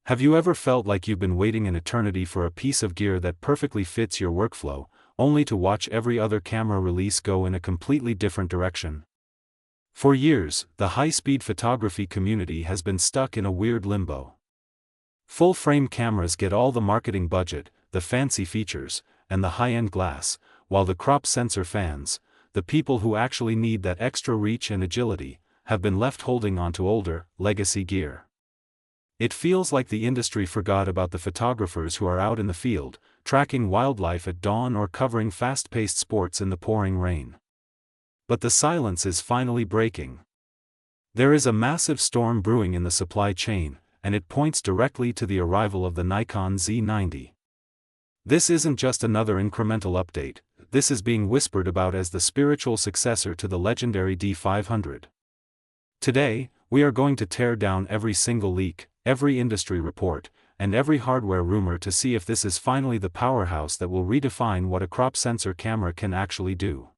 Have you ever felt like you've been waiting an eternity for a piece of gear that perfectly fits your workflow, only to watch every other camera release go in a completely different direction? For years, the high-speed photography community has been stuck in a weird limbo. Full-frame cameras get all the marketing budget, the fancy features, and the high-end glass, while the crop sensor fans, the people who actually need that extra reach and agility, have been left holding onto older, legacy gear. It feels like the industry forgot about the photographers who are out in the field, tracking wildlife at dawn or covering fast-paced sports in the pouring rain. But the silence is finally breaking. There is a massive storm brewing in the supply chain, and it points directly to the arrival of the Nikon Z90. This isn't just another incremental update, this is being whispered about as the spiritual successor to the legendary D500. Today, we are going to tear down every single leak, every industry report, and every hardware rumor to see if this is finally the powerhouse that will redefine what a crop sensor camera can actually do.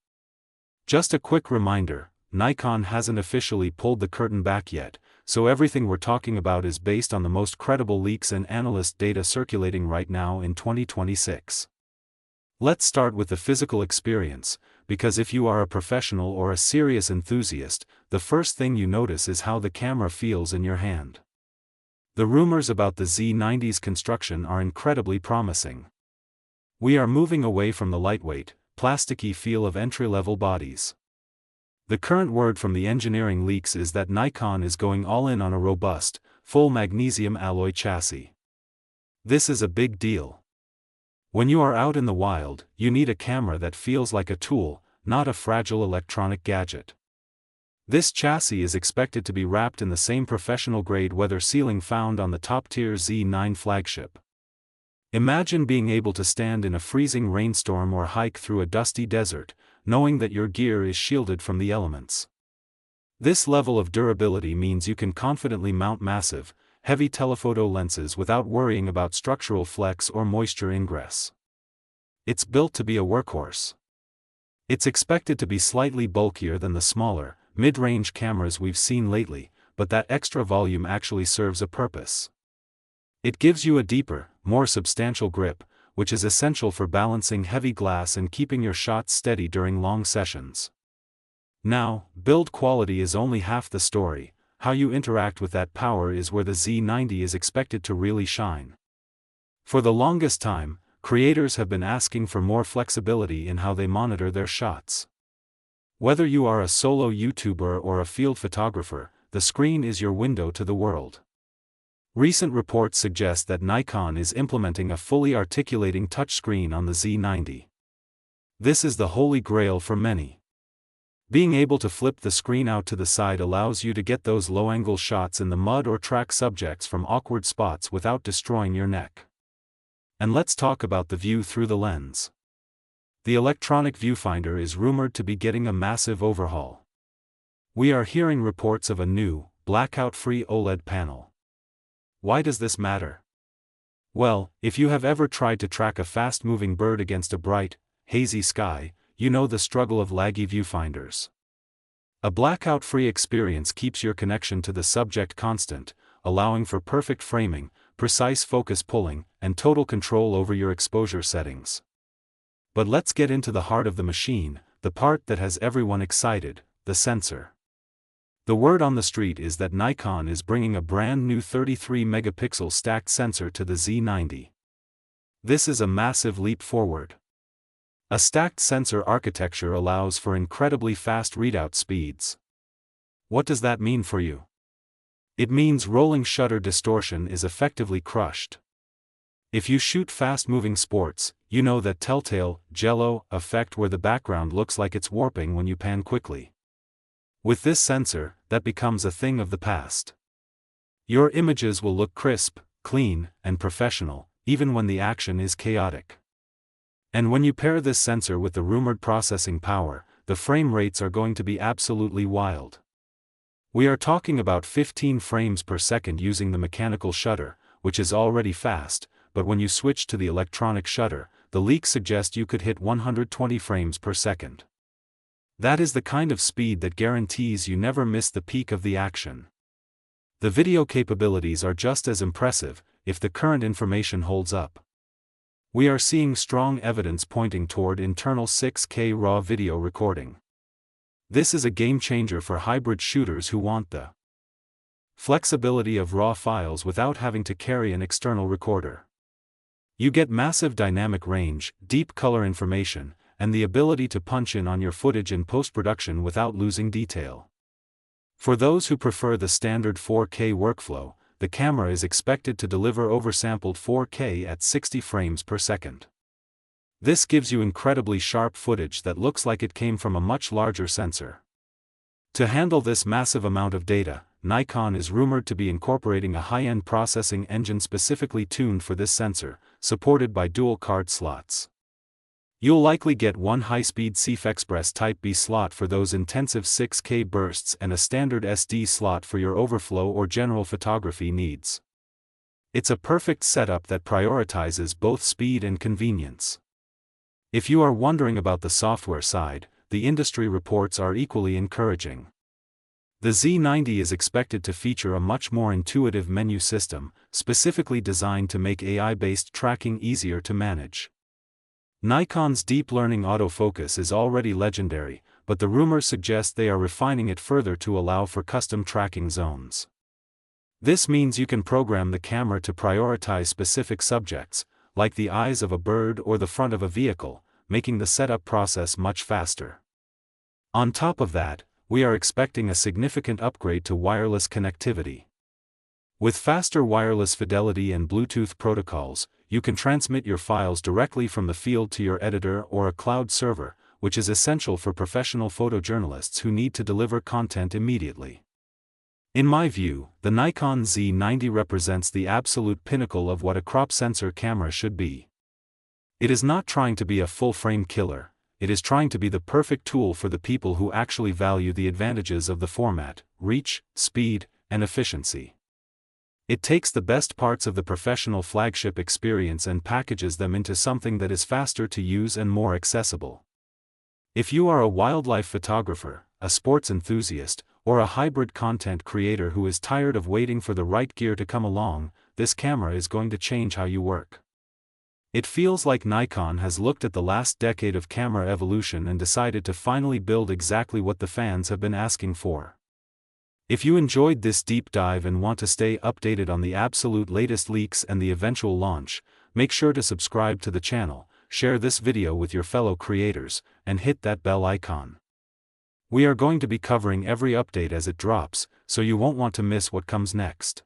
Just a quick reminder, Nikon hasn't officially pulled the curtain back yet, so everything we're talking about is based on the most credible leaks and analyst data circulating right now in 2026. Let's start with the physical experience, because if you are a professional or a serious enthusiast, the first thing you notice is how the camera feels in your hand. The rumors about the Z90's construction are incredibly promising. We are moving away from the lightweight, plasticky feel of entry-level bodies. The current word from the engineering leaks is that Nikon is going all in on a robust, full magnesium-alloy chassis. This is a big deal. When you are out in the wild, you need a camera that feels like a tool, not a fragile electronic gadget. This chassis is expected to be wrapped in the same professional-grade weather sealing found on the top-tier Z9 flagship. Imagine being able to stand in a freezing rainstorm or hike through a dusty desert, knowing that your gear is shielded from the elements. This level of durability means you can confidently mount massive, heavy telephoto lenses without worrying about structural flex or moisture ingress. It's built to be a workhorse. It's expected to be slightly bulkier than the smaller, mid-range cameras we've seen lately, but that extra volume actually serves a purpose. It gives you a deeper, more substantial grip, which is essential for balancing heavy glass and keeping your shots steady during long sessions. Now, build quality is only half the story, how you interact with that power is where the Z90 is expected to really shine. For the longest time, creators have been asking for more flexibility in how they monitor their shots. Whether you are a solo YouTuber or a field photographer, the screen is your window to the world. Recent reports suggest that Nikon is implementing a fully articulating touchscreen on the Z90. This is the holy grail for many. Being able to flip the screen out to the side allows you to get those low-angle shots in the mud or track subjects from awkward spots without destroying your neck. And let's talk about the view through the lens. The electronic viewfinder is rumored to be getting a massive overhaul. We are hearing reports of a new, blackout-free OLED panel. Why does this matter? Well, if you have ever tried to track a fast-moving bird against a bright, hazy sky, you know the struggle of laggy viewfinders. A blackout-free experience keeps your connection to the subject constant, allowing for perfect framing, precise focus pulling, and total control over your exposure settings. But let's get into the heart of the machine, the part that has everyone excited, the sensor. The word on the street is that Nikon is bringing a brand new 33-megapixel stacked sensor to the Z90. This is a massive leap forward. A stacked sensor architecture allows for incredibly fast readout speeds. What does that mean for you? It means rolling shutter distortion is effectively crushed. If you shoot fast-moving sports, you know that telltale, jello effect where the background looks like it's warping when you pan quickly. With this sensor, that becomes a thing of the past. Your images will look crisp, clean, and professional, even when the action is chaotic. And when you pair this sensor with the rumored processing power, the frame rates are going to be absolutely wild. We are talking about 15 frames per second using the mechanical shutter, which is already fast, but when you switch to the electronic shutter, the leaks suggest you could hit 120 frames per second. That is the kind of speed that guarantees you never miss the peak of the action. The video capabilities are just as impressive. if the current information holds up. We are seeing strong evidence pointing toward internal 6K RAW video recording. This is a game changer for hybrid shooters who want the flexibility of RAW files without having to carry an external recorder. You get massive dynamic range, deep color information, and the ability to punch in on your footage in post-production without losing detail. For those who prefer the standard 4K workflow, the camera is expected to deliver oversampled 4K at 60 frames per second. This gives you incredibly sharp footage that looks like it came from a much larger sensor. To handle this massive amount of data, Nikon is rumored to be incorporating a high-end processing engine specifically tuned for this sensor, supported by dual card slots. You'll likely get one high-speed CFexpress Type B slot for those intensive 6K bursts and a standard SD slot for your overflow or general photography needs. It's a perfect setup that prioritizes both speed and convenience. If you are wondering about the software side, the industry reports are equally encouraging. The Z90 is expected to feature a much more intuitive menu system, specifically designed to make AI-based tracking easier to manage. Nikon's deep learning autofocus is already legendary, but the rumors suggest they are refining it further to allow for custom tracking zones. This means you can program the camera to prioritize specific subjects, like the eyes of a bird or the front of a vehicle, making the setup process much faster. On top of that, we are expecting a significant upgrade to wireless connectivity. With faster wireless fidelity and Bluetooth protocols, you can transmit your files directly from the field to your editor or a cloud server, which is essential for professional photojournalists who need to deliver content immediately. In my view, the Nikon Z90 represents the absolute pinnacle of what a crop sensor camera should be. It is not trying to be a full-frame killer, it is trying to be the perfect tool for the people who actually value the advantages of the format, reach, speed, and efficiency. It takes the best parts of the professional flagship experience and packages them into something that is faster to use and more accessible. If you are a wildlife photographer, a sports enthusiast, or a hybrid content creator who is tired of waiting for the right gear to come along, this camera is going to change how you work. It feels like Nikon has looked at the last decade of camera evolution and decided to finally build exactly what the fans have been asking for. If you enjoyed this deep dive and want to stay updated on the absolute latest leaks and the eventual launch, make sure to subscribe to the channel, share this video with your fellow creators, and hit that bell icon. We are going to be covering every update as it drops, so you won't want to miss what comes next.